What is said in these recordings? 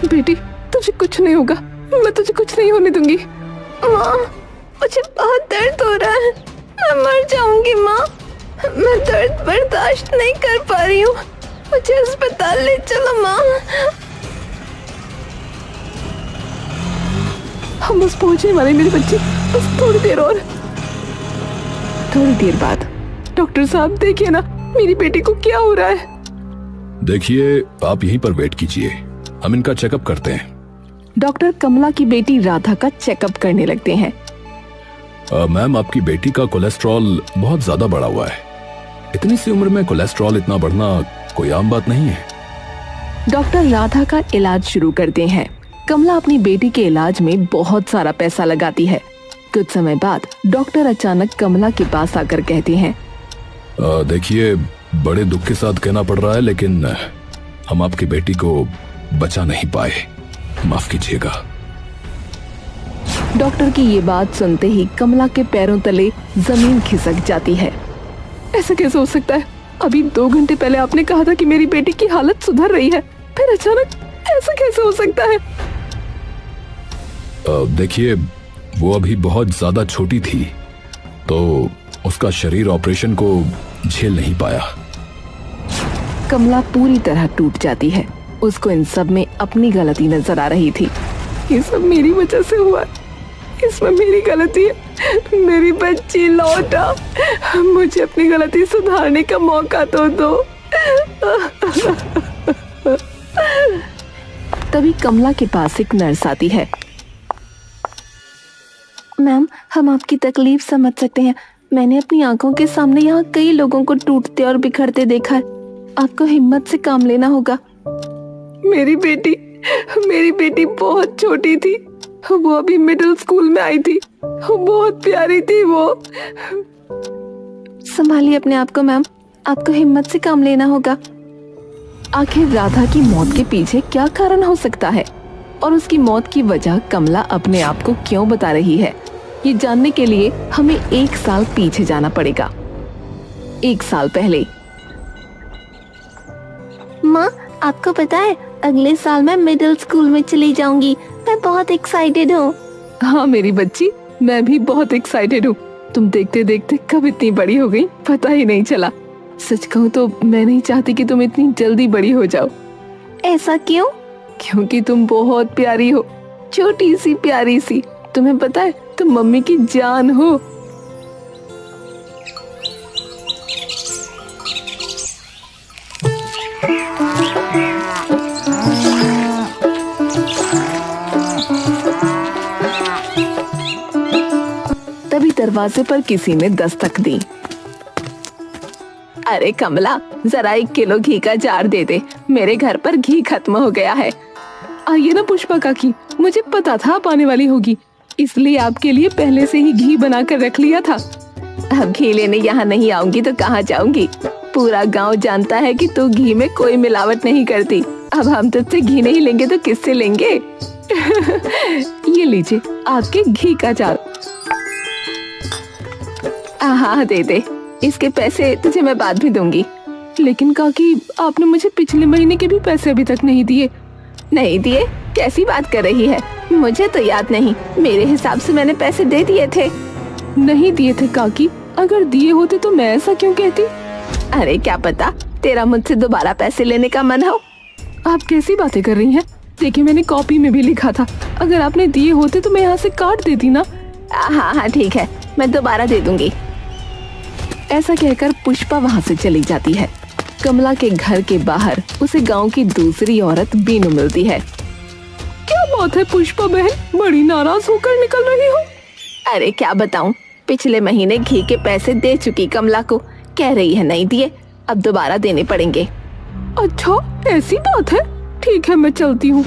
बेटी, तुझे कुछ नहीं होगा, मैं तुझे कुछ नहीं होने दूंगी। माँ, मुझे बहुत दर्द हो रहा है, मैं मर जाऊंगी माँ। मैं दर्द बर्दाश्त नहीं कर पा रही हूँ, मुझे अस्पताल ले चलो माँ। हम बस पहुंचने वाले मेरे बच्चे, बस थोड़ी देर और। थोड़ी देर बाद, डॉक्टर साहब देखिए ना, मेरी बेटी को क्या हो रहा है। देखिए, आप यहीं पर वेट कीजिए, हम इनका चेकअप करते हैं। डॉक्टर कमला की बेटी राधा का चेकअप करने लगते हैं। मैम, आपकी बेटी का कोलेस्ट्रॉल बहुत ज्यादा बढ़ा हुआ है। इतनी सी उम्र में कोलेस्ट्रॉल इतना बढ़ना कोई आम बात नहीं है। डॉक्टर राधा का इलाज शुरू करते हैं। कमला अपनी बेटी के इलाज में बहुत सारा पैसा लगाती है। कुछ समय बाद डॉक्टर अचानक कमला के पास आकर कहते हैं, देखिए, बड़े दुख के साथ कहना पड़ रहा है, लेकिन हम आपकी बेटी को बचा नहीं पाए, माफ कीजिएगा। डॉक्टर की ये बात सुनते ही कमला के पैरों तले जमीन खिसक जाती है। ऐसा कैसे हो सकता है? अभी 2 घंटे पहले आपने कहा था कि मेरी बेटी की हालत सुधर रही है, फिर अचानक ऐसा कैसे हो सकता है? देखिए, वो अभी बहुत ज्यादा छोटी थी, तो उसका शरीर ऑपरेशन को झेल नहीं पाया। कमला पूरी तरह टूट जाती है। उसको इन सब में अपनी गलती नजर आ रही थी। ये सब मेरी वजह से हुआ, इसमें मेरी गलती है। मेरी बच्ची लौटा, मुझे अपनी गलती सुधारने का मौका तो दो। तभी कमला के पास एक नर्स आती है। मैम, हम आपकी तकलीफ समझ सकते हैं। मैंने अपनी आंखों के सामने यहाँ कई लोगों को टूटते और बिखरते देखा है। आपको हिम्मत से काम लेना होगा। मेरी बेटी बहुत छोटी थी, वो अभी मिडिल स्कूल में आई थी, बहुत प्यारी थी वो। संभालिए अपने आप को मैम, आपको हिम्मत से काम लेना होगा। आखिर राधा की मौत के पीछे क्या कारण हो सकता है और उसकी मौत की वजह कमला अपने आप को क्यों बता रही है, ये जानने के लिए हमें 1 साल पीछे जाना पड़ेगा। 1 साल पहले। माँ, आपको पता है अगले साल मैं मिडिल स्कूल में चली जाऊंगी। मैं बहुत एक्साइटेड हूँ। हाँ मेरी बच्ची, मैं भी बहुत एक्साइटेड हूँ। तुम देखते देखते कब इतनी बड़ी हो गई, पता ही नहीं चला। सच कहूँ तो मैं नहीं चाहती कि तुम इतनी जल्दी बड़ी हो जाओ। ऐसा क्यों? क्योंकि तुम बहुत प्यारी हो, छोटी सी प्यारी सी। तुम्हें पता है, तुम मम्मी की जान हो। तभी दरवाजे पर किसी ने दस्तक दी। अरे कमला, जरा 1 किलो घी का जार दे दे, मेरे घर पर घी खत्म हो गया है। आइए ना पुष्पा काकी, मुझे पता था आप आने वाली होगी, इसलिए आपके लिए पहले से ही घी बना कर रख लिया था। अब घी लेने यहाँ नहीं आऊंगी तो कहाँ जाऊंगी? पूरा गांव जानता है कि तू घी में कोई मिलावट नहीं करती। अब हम तुझसे घी नहीं लेंगे तो किससे लेंगे? ये लीजिए आपके घी का जार। हाँ दे दे, इसके पैसे तुझे मैं बाद में दूंगी। लेकिन काकी, आपने मुझे पिछले महीने के भी पैसे अभी तक नहीं दिए। नहीं दिए? कैसी बात कर रही है? मुझे तो याद नहीं, मेरे हिसाब से मैंने पैसे दे दिए थे। नहीं दिए थे काकी, अगर दिए होते तो मैं ऐसा क्यों कहती? अरे क्या पता, तेरा मुझसे दोबारा पैसे लेने का मन हो। आप कैसी बातें कर रही हैं? देखिए, मैंने कॉपी में भी लिखा था, अगर आपने दिए होते तो मैं यहाँ से काट देती ना। हाँ ठीक है, मैं दोबारा दे दूंगी। ऐसा कहकर पुष्पा वहाँ से चली जाती है। कमला के घर के बाहर उसे गांव की दूसरी औरत बीनू मिलती है। क्या बात है पुष्पा बहन, बड़ी नाराज होकर निकल रही हो? अरे क्या बताऊं, पिछले महीने घी के पैसे दे चुकी कमला को, कह रही है नहीं दिए, अब दोबारा देने पड़ेंगे। अच्छा ऐसी बात है, ठीक है मैं चलती हूँ।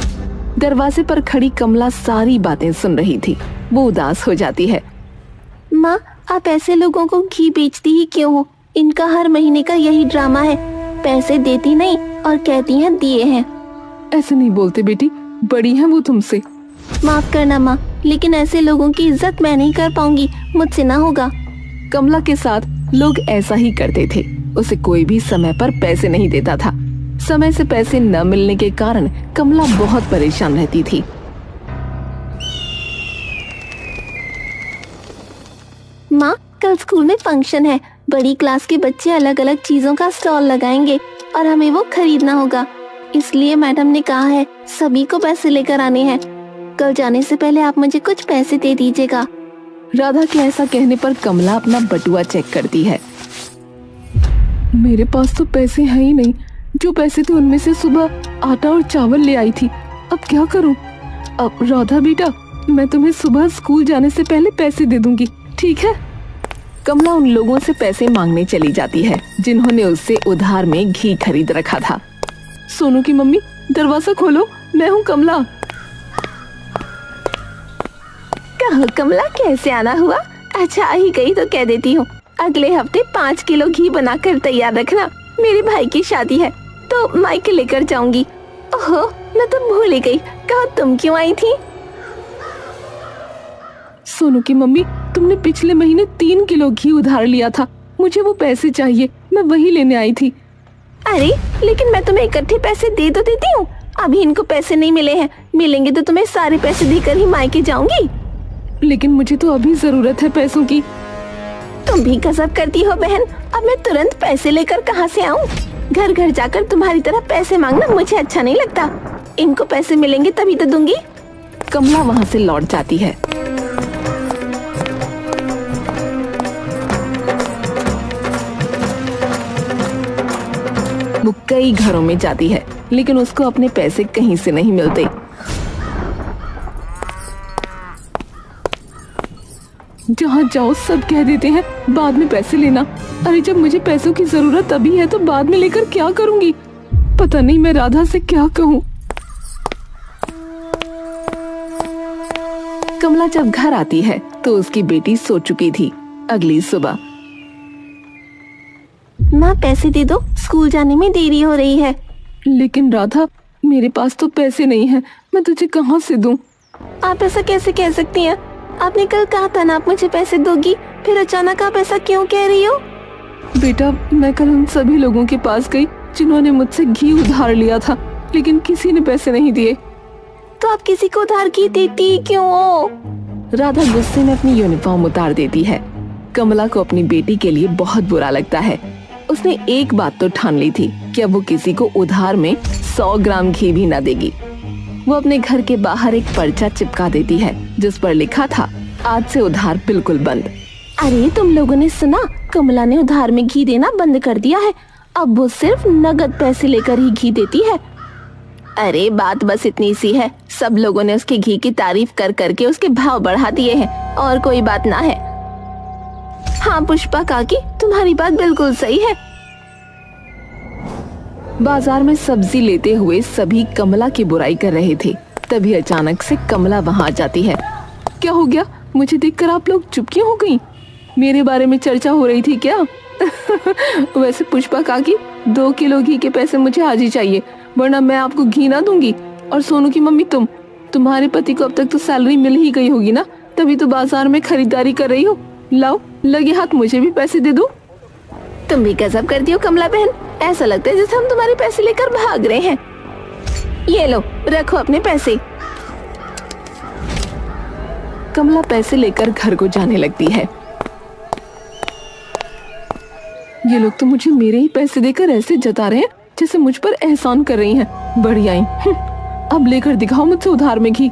दरवाजे पर खड़ी कमला सारी बातें सुन रही थी। वो उदास हो जाती है। माँ, आप ऐसे लोगों को घी बेचती ही क्यों हो? इनका हर महीने का यही ड्रामा है, पैसे देती नहीं और कहती हैं दिए हैं। ऐसे नहीं बोलते बेटी, बड़ी है वो तुमसे। माफ करना माँ, लेकिन ऐसे लोगों की इज्जत मैं नहीं कर पाऊंगी, मुझसे ना होगा। कमला के साथ लोग ऐसा ही करते थे, उसे कोई भी समय पर पैसे नहीं देता था। समय से पैसे न मिलने के कारण कमला बहुत परेशान रहती थी। माँ, कल स्कूल में फंक्शन है। बड़ी क्लास के बच्चे अलग अलग चीजों का स्टॉल लगाएंगे और हमें वो खरीदना होगा। इसलिए मैडम ने कहा है सभी को पैसे लेकर आने हैं। कल जाने से पहले आप मुझे कुछ पैसे दे दीजिएगा। राधा के ऐसा कहने पर कमला अपना बटुआ चेक करती है। मेरे पास तो पैसे हैं ही नहीं। जो पैसे थे उनमें से सुबह आटा और चावल ले आई थी। अब क्या करूं? अब राधा बेटा, मैं तुम्हें सुबह स्कूल जाने से पहले पैसे दे दूंगी, ठीक है? कमला उन लोगों से पैसे मांगने चली जाती है जिन्होंने उससे उधार में घी खरीद रखा था। सोनू की मम्मी, दरवाजा खोलो, मैं हूँ कमला। कहो कमला, कैसे आना हुआ? अच्छा आ ही गई तो कह देती हूँ, अगले हफ्ते 5 किलो घी बनाकर तैयार रखना। मेरे भाई की शादी है तो मायके लेकर जाऊंगी। ओहो, मैं तो भूल ही गई। कहो तुम क्यों आई थी? सोनू की मम्मी, तुमने पिछले महीने 3 किलो घी उधार लिया था। मुझे वो पैसे चाहिए, मैं वही लेने आई थी। अरे लेकिन मैं तुम्हें इकट्ठे पैसे दे तो देती हूँ। अभी इनको पैसे नहीं मिले हैं, मिलेंगे तो तुम्हें सारे पैसे देकर ही मायके जाऊंगी। लेकिन मुझे तो अभी जरूरत है पैसों की। तुम भी गजब करती हो बहन। अब मैं तुरंत पैसे लेकर कहाँ से आऊँ? घर घर जाकर तुम्हारी तरह पैसे मांगना मुझे अच्छा नहीं लगता। इनको पैसे मिलेंगे तभी तो दूंगी। कमला वहाँ से लौट जाती है। वो कई घरों में जाती है लेकिन उसको अपने पैसे कहीं से नहीं मिलते। जहाँ जाओ सब कह देते हैं बाद में पैसे लेना। अरे जब मुझे पैसों की जरूरत अभी है तो बाद में लेकर क्या करूंगी? पता नहीं मैं राधा से क्या कहूँ। कमला जब घर आती है तो उसकी बेटी सो चुकी थी। अगली सुबह, माँ पैसे दे दो, स्कूल जाने में देरी हो रही है। लेकिन राधा, मेरे पास तो पैसे नहीं हैं, मैं तुझे कहाँ से दूं? आप ऐसा कैसे कह सकती हैं? आपने कल कहा था ना आप मुझे पैसे दोगी, फिर अचानक आप ऐसा क्यों कह रही हो? बेटा, मैं कल उन सभी लोगों के पास गई जिन्होंने मुझसे घी उधार लिया था, लेकिन किसी ने पैसे नहीं दिए। तो आप किसी को उधार घी देती क्यों हो? राधा गुस्से में अपनी यूनिफॉर्म उतार देती है। कमला को अपनी बेटी के लिए बहुत बुरा लगता है। उसने एक बात तो ठान ली थी कि अब वो किसी को उधार में 100 ग्राम घी भी न देगी। वो अपने घर के बाहर एक पर्चा चिपका देती है जिस पर लिखा था, आज से उधार बिल्कुल बंद। अरे तुम लोगों ने सुना? कमला ने उधार में घी देना बंद कर दिया है। अब वो सिर्फ नगद पैसे लेकर ही घी देती है। अरे बात बस इतनी सी है। सब लोगों ने उसके घी की तारीफ कर करके उसके भाव बढ़ा दिए हैं, और कोई बात ना है। हाँ पुष्पा काकी, तुम्हारी बात बिल्कुल सही है। बाजार में सब्जी लेते हुए सभी कमला की बुराई कर रहे थे। तभी अचानक से कमला वहां आ जाती है। क्या हो गया? मुझे देखकर आप लोग चुप क्यों हो गई? मेरे बारे में चर्चा हो रही थी क्या? वैसे पुष्पा काकी, 2 किलो घी के पैसे मुझे आज ही चाहिए, वरना मैं आपको घी ना दूंगी। और सोनू की मम्मी, तुम्हारे पति को अब तक तो सैलरी मिल ही गई होगी ना, तभी तो बाजार में खरीदारी कर रही हो। लाओ, लगे हाथ मुझे भी पैसे दे दो। तुम भी गजब करती हो कमला बहन। ऐसा लगता है जैसे हम तुम्हारे पैसे लेकर भाग रहे हैं। ये लो, रखो अपने पैसे। कमला पैसे लेकर घर को जाने लगती है। ये लोग तो मुझे मेरे ही पैसे देकर ऐसे जता रहे हैं जैसे मुझ पर एहसान कर रही हैं। बढ़िया ही। अब लेकर दिखाओ मुझसे उधार में घी।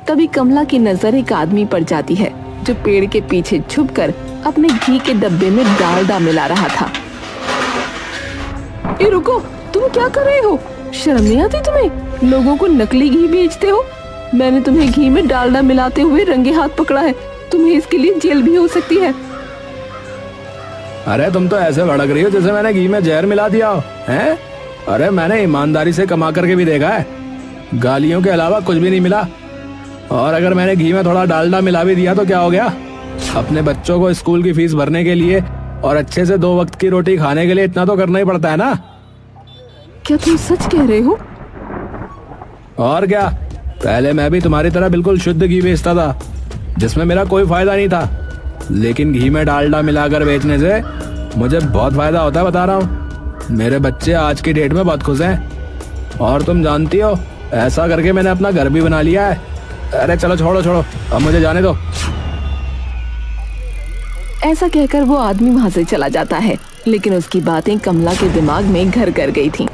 तभी कमला की नजर एक आदमी पर जाती है जो पेड़ के पीछे छुपकर अपने घी के डब्बे में डालडा मिला रहा था। ए रुको, तुम क्या कर रहे हो? शर्म नहीं आती तुम्हें? लोगों को नकली घी बेचते हो। मैंने तुम्हें घी में डालडा मिलाते हुए रंगे हाथ पकड़ा है। तुम्हें इसके लिए जेल भी हो सकती है। अरे तुम तो ऐसे भड़क रही हो जैसे मैंने घी में जहर मिला दिया हो, हैं? अरे मैंने ईमानदारी से कमा करके भी देखा है, गालियों के अलावा कुछ भी नहीं मिला। और अगर मैंने घी में थोड़ा डालडा मिला भी दिया तो क्या हो गया? अपने बच्चों को स्कूल की फीस भरने के लिए और अच्छे से 2 वक्त की रोटी खाने के लिए इतना तो करना ही पड़ता है ना। क्या तुम सच कह रहे हो? और क्या, पहले मैं भी तुम्हारी तरह बिल्कुल शुद्ध घी बेचता था जिसमें मेरा कोई फायदा नहीं था, लेकिन घी में डालडा मिलाकर बेचने से मुझे बहुत फायदा होता है, बता रहा हूँ। मेरे बच्चे आज की डेट में बहुत खुश हैं। और तुम जानती हो, ऐसा करके मैंने अपना घर भी बना लिया है। अरे चलो छोड़ो छोड़ो, अब मुझे जाने दो। ऐसा कहकर वो आदमी वहाँ से चला जाता है, लेकिन उसकी बातें कमला के दिमाग में घर कर गई थीं।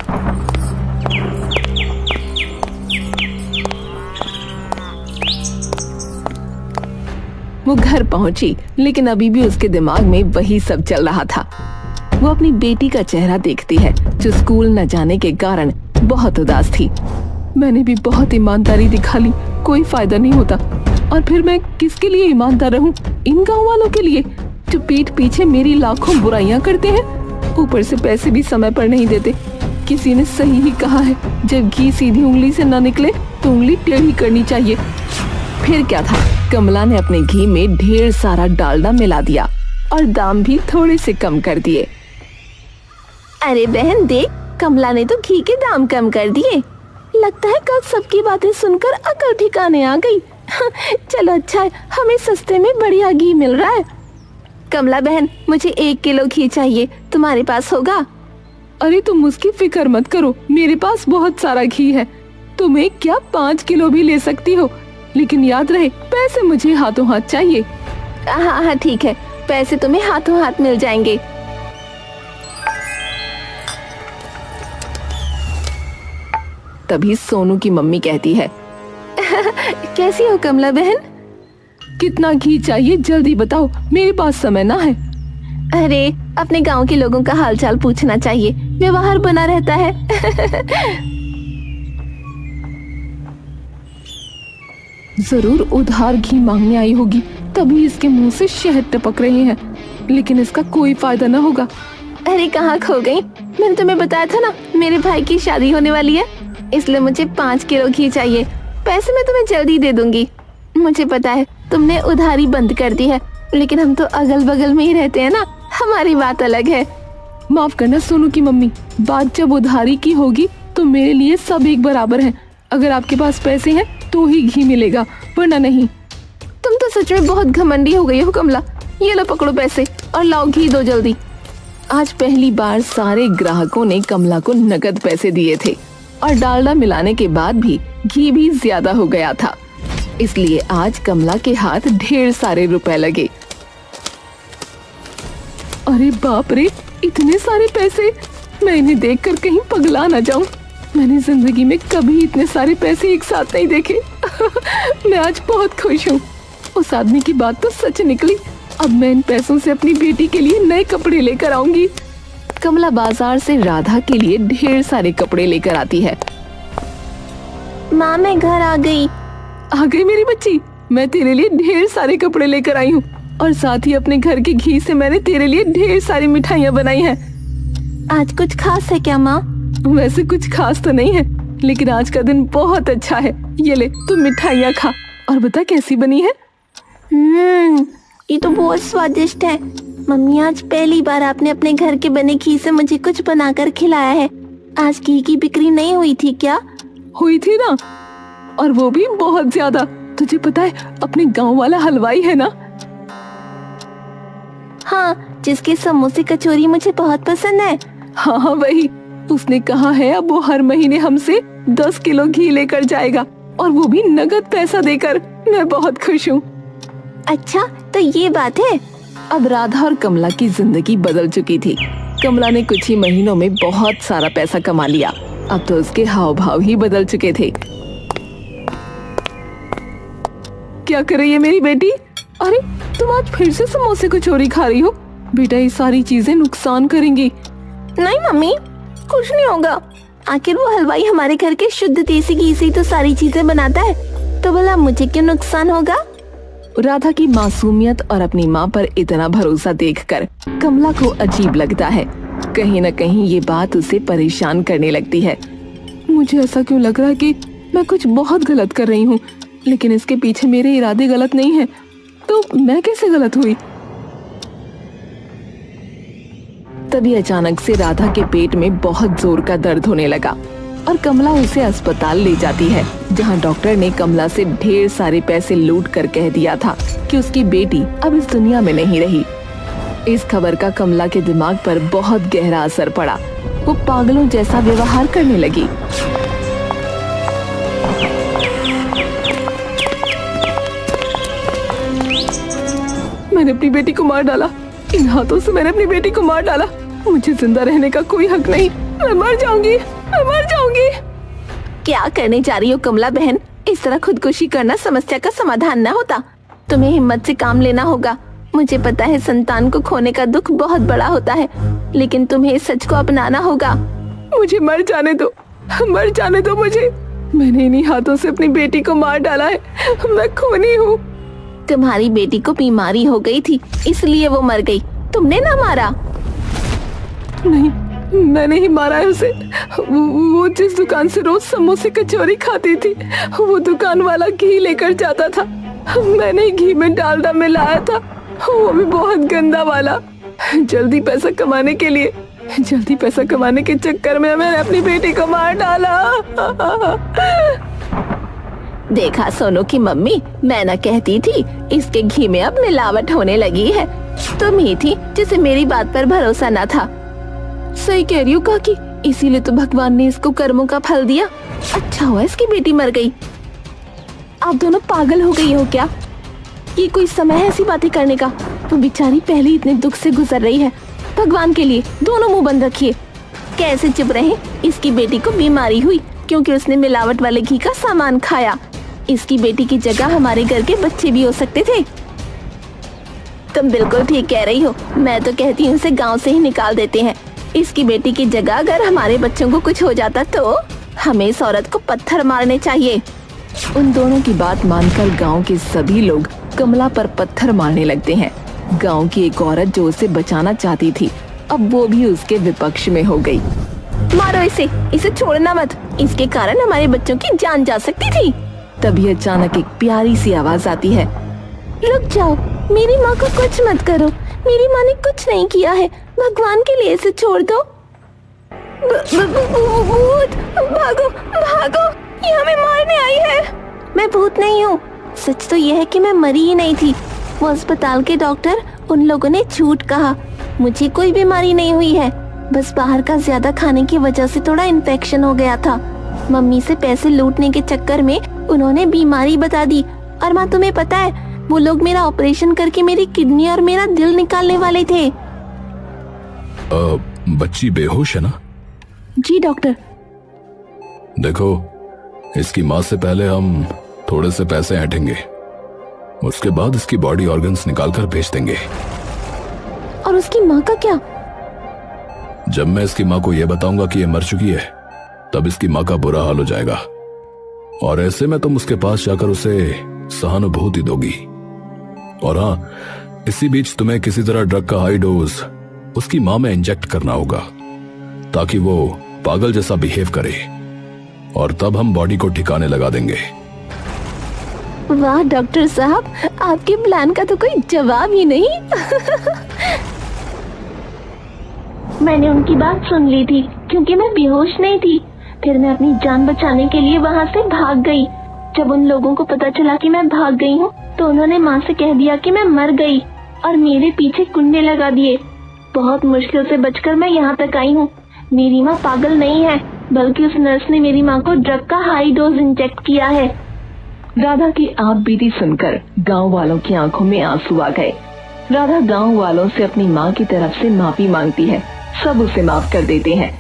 वो घर पहुंची, लेकिन अभी भी उसके दिमाग में वही सब चल रहा था। वो अपनी बेटी का चेहरा देखती है, जो स्कूल न जाने के कारण बहुत उदास थी। मैंने भी बहुत ईमानदारी दिखा ली, कोई फायदा नहीं होता। और फिर मैं किसके लिए ईमानदार रहूं? इन गांव वालों के लिए, जो पीठ पीछे मेरी लाखों बुराइयां करते हैं, ऊपर से पैसे भी समय पर नहीं देते। किसी ने सही ही कहा है, जब घी सीधी उंगली से न निकले तो उंगली टेढ़ी करनी चाहिए। फिर क्या था, कमला ने अपने घी में ढेर सारा डालडा मिला दिया और दाम भी थोड़े से कम कर दिए। अरे बहन देख, कमला ने तो घी के दाम कम कर दिए। लगता है कल सबकी बातें सुनकर अकल ठिकाने आ गई। चलो अच्छा है, हमें सस्ते में बढ़िया घी मिल रहा है। कमला बहन, मुझे 1 किलो घी चाहिए, तुम्हारे पास होगा? अरे तुम उसकी फिक्र मत करो, मेरे पास बहुत सारा घी है। तुम्हें क्या 5 किलो भी ले सकती हो, लेकिन याद रहे पैसे मुझे हाथों हाथ चाहिए। हाँ हाँ ठीक है, पैसे तुम्हें हाथों हाथ मिल जाएंगे। तभी सोनू की मम्मी कहती है, कैसी हो कमला बहन? कितना घी चाहिए जल्दी बताओ, मेरे पास समय ना है। अरे अपने गांव के लोगों का हालचाल पूछना चाहिए, व्यवहार बना रहता है। जरूर उधार घी मांगने आई होगी, तभी इसके मुंह से शहद टपक रहे हैं, लेकिन इसका कोई फायदा ना होगा। अरे कहाँ खो गई? मैंने तुम्हें बताया था ना, मेरे भाई की शादी होने वाली है, इसलिए मुझे 5 किलो घी चाहिए। पैसे मैं तुम्हें जल्दी दे दूंगी। मुझे पता है तुमने उधारी बंद कर दी है, लेकिन हम तो अगल बगल में ही रहते हैं ना, हमारी बात अलग है। माफ करना सोनू की मम्मी, बात जब उधारी की होगी तो मेरे लिए सब एक बराबर हैं। अगर आपके पास पैसे हैं तो ही घी मिलेगा, वरना नहीं। तुम तो सच में बहुत घमंडी हो गई हो कमला। ये लो पकड़ो पैसे और लाओ घी दो जल्दी। आज पहली बार सारे ग्राहकों ने कमला को नकद पैसे दिए थे और डालडा मिलाने के बाद भी घी भी ज्यादा हो गया था, इसलिए आज कमला के हाथ ढेर सारे रुपए लगे। अरे बाप रे, इतने सारे पैसे! मैं इन्हें देखकर कहीं पगला ना जाऊं। मैंने जिंदगी में कभी इतने सारे पैसे एक साथ नहीं देखे। मैं आज बहुत खुश हूँ। उस आदमी की बात तो सच निकली। अब मैं इन पैसों से अपनी बेटी के लिए नए कपड़े लेकर आऊंगी। कमला बाजार से राधा के लिए ढेर सारे कपड़े लेकर आती है। माँ मैं घर आ गई। आ गई मेरी बच्ची, मैं तेरे लिए ढेर सारे कपड़े लेकर आई हूँ और साथ ही अपने घर के घी से मैंने तेरे लिए ढेर सारी मिठाइयाँ बनाई हैं। आज कुछ खास है क्या माँ? वैसे कुछ खास तो नहीं है, लेकिन आज का दिन बहुत अच्छा है। ये ले, तू मिठाइयाँ खा और बता कैसी बनी है। ये तो बहुत स्वादिष्ट है। मम्मी, आज पहली बार आपने अपने घर के बने घी से मुझे कुछ बनाकर खिलाया है। आज घी की बिक्री नहीं हुई थी क्या? हुई थी ना, और वो भी बहुत ज्यादा। तुझे पता है, अपने गांव वाला हलवाई है ना? हाँ, जिसके समोसे कचौरी मुझे बहुत पसंद है। हाँ हाँ वही। उसने कहा है अब वो हर महीने हमसे 10 किलो घी लेकर जाएगा, और वो भी नगद पैसा देकर। मैं बहुत खुश हूँ। अच्छा, तो ये बात है। अब राधा और कमला की जिंदगी बदल चुकी थी। कमला ने कुछ ही महीनों में बहुत सारा पैसा कमा लिया। अब तो उसके हाव भाव ही बदल चुके थे। क्या कर रही है मेरी बेटी? अरे तुम आज फिर से समोसे को चोरी खा रही हो। बेटा, ये सारी चीजें नुकसान करेंगी। नहीं मम्मी, कुछ नहीं होगा। आखिर वो हलवाई हमारे घर के शुद्ध देसी घी से तो सारी चीजें बनाता है, तो भला मुझे क्यों नुकसान होगा? राधा की मासूमियत और अपनी माँ पर इतना भरोसा देखकर कमला को अजीब लगता है। कहीं न कहीं ये बात उसे परेशान करने लगती है। मुझे ऐसा क्यों लग रहा है कि मैं कुछ बहुत गलत कर रही हूँ, लेकिन इसके पीछे मेरे इरादे गलत नहीं हैं, तो मैं कैसे गलत हुई? तभी अचानक से राधा के पेट में बहुत जोर का दर्द होने लगा और कमला उसे अस्पताल ले जाती है, जहां डॉक्टर ने कमला से ढेर सारे पैसे लूट कर कह दिया था कि उसकी बेटी अब इस दुनिया में नहीं रही। इस खबर का कमला के दिमाग पर बहुत गहरा असर पड़ा। वो पागलों जैसा व्यवहार करने लगी। मैंने अपनी बेटी को मार डाला, इन हाथों से मैंने अपनी बेटी को मार डाला। मुझे जिंदा रहने का कोई हक नहीं। मैं मर जाऊंगी, मैं मर जाऊंगी। क्या करने जा रही हो कमला बहन? इस तरह खुदकुशी करना समस्या का समाधान न होता। तुम्हें हिम्मत से काम लेना होगा। मुझे पता है संतान को खोने का दुख बहुत बड़ा होता है, लेकिन तुम्हें इस सच को अपनाना होगा। मुझे मर जाने दो, मर जाने दो मुझे। मैंने इन्हीं हाथों से अपनी बेटी को मार डाला है। मैं खूनी हूँ। तुम्हारी बेटी को बीमारी हो गई थी, इसलिए वो मर गई। तुमने ना मारा। नहीं, मैंने ही मारा है उसे। वो जिस दुकान से रोज समोसे कचौरी खाती थी, वो दुकान वाला घी लेकर जाता था। मैंने घी में डालडा मिलाया था, वो भी बहुत गंदा वाला। जल्दी पैसा कमाने के चक्कर में मैंने अपनी बेटी को मार डाला। देखा सोनू की मम्मी, मैं न कहती थी इसके घी में अब मिलावट होने लगी है। तुम ही थी जिसे मेरी बात पर भरोसा न था। सही कह रही हो काकी, इसीलिए तो भगवान ने इसको कर्मों का फल दिया। अच्छा हुआ इसकी बेटी मर गई। आप दोनों पागल हो गई हो क्या? ये कोई समय है ऐसी बातें करने का? वो बेचारी पहले इतने दुख से गुजर रही है। भगवान के लिए दोनों मुंह बंद रखिए। कैसे चुप रहे? इसकी बेटी को बीमारी हुई क्योंकि उसने मिलावट वाले घी का सामान खाया। इसकी बेटी की जगह हमारे घर के बच्चे भी हो सकते थे। तुम बिल्कुल ठीक कह रही हो। मैं तो कहती हूँ इसे गाँव से ही निकाल देते हैं। इसकी बेटी की जगह अगर हमारे बच्चों को कुछ हो जाता तो हमें इस औरत को पत्थर मारने चाहिए। उन दोनों की बात मानकर गांव के सभी लोग कमला पर पत्थर मारने लगते हैं। गांव की एक औरत जो उसे बचाना चाहती थी, अब वो भी उसके विपक्ष में हो गई। मारो इसे छोड़ना मत। इसके कारण हमारे बच्चों की जान जा सकती थी। तभी अचानक एक प्यारी सी आवाज आती है। रुक जाओ, मेरी माँ को कुछ मत करो। मेरी माँ ने कुछ नहीं किया है। भगवान के लिए इसे छोड़ दो। भूत, भागो भागो, ये हमें मारने आई है। मैं भूत नहीं हूँ। सच तो यह है कि मैं मरी ही नहीं थी। वो अस्पताल के डॉक्टर, उन लोगों ने झूठ कहा। मुझे कोई बीमारी नहीं हुई है, बस बाहर का ज्यादा खाने की वजह से थोड़ा इन्फेक्शन हो गया था। मम्मी से पैसे लूटने के चक्कर में उन्होंने बीमारी बता दी। और माँ, तुम्हें पता है वो लोग मेरा ऑपरेशन करके मेरी किडनी और मेरा दिल निकालने वाले थे। बच्ची बेहोश है ना? जी डॉक्टर। देखो, इसकी माँ से पहले हम थोड़े से पैसे ऐंठेंगे, उसके बाद इसकी बॉडी ऑर्गन्स निकालकर भेज देंगे। और उसकी माँ का क्या? जब मैं इसकी माँ को यह बताऊंगा कि ये मर चुकी है, तब इसकी माँ का बुरा हाल हो जाएगा। और ऐसे में तुम उसके पास जाकर उसे सहानुभूति दोगी। और हाँ, इसी बीच तुम्हें किसी तरह ड्रग का हाई डोज उसकी माँ में इंजेक्ट करना होगा, ताकि वो पागल जैसा बिहेव करे, और तब हम बॉडी को ठिकाने लगा देंगे। वाह डॉक्टर साहब, आपके प्लान का तो कोई जवाब ही नहीं। मैंने उनकी बात सुन ली थी, क्योंकि मैं बेहोश नहीं थी। फिर मैं अपनी जान बचाने के लिए वहाँ से भाग गई। जब उन लोगों को पता चला कि मैं भाग गई हूँ, तो उन्होंने माँ से कह दिया कि मैं मर गई और मेरे पीछे कुंडे लगा दिए। बहुत मुश्किल से बचकर मैं यहाँ तक आई हूँ। मेरी माँ पागल नहीं है, बल्कि उस नर्स ने मेरी माँ को ड्रग का हाई डोज इंजेक्ट किया है। राधा की आप बीती सुनकर गांव वालों की आंखों में आंसू आ गए। राधा गांव वालों से अपनी माँ की तरफ से माफी मांगती है। सब उसे माफ कर देते हैं।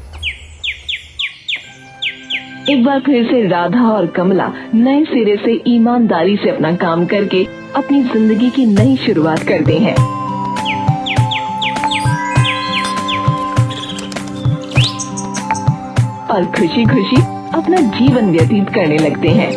एक बार फिर से राधा और कमला नए सिरे से ईमानदारी से अपना काम करके अपनी जिंदगी की नई शुरुआत करते हैं। और खुशी खुशी अपना जीवन व्यतीत करने लगते हैं।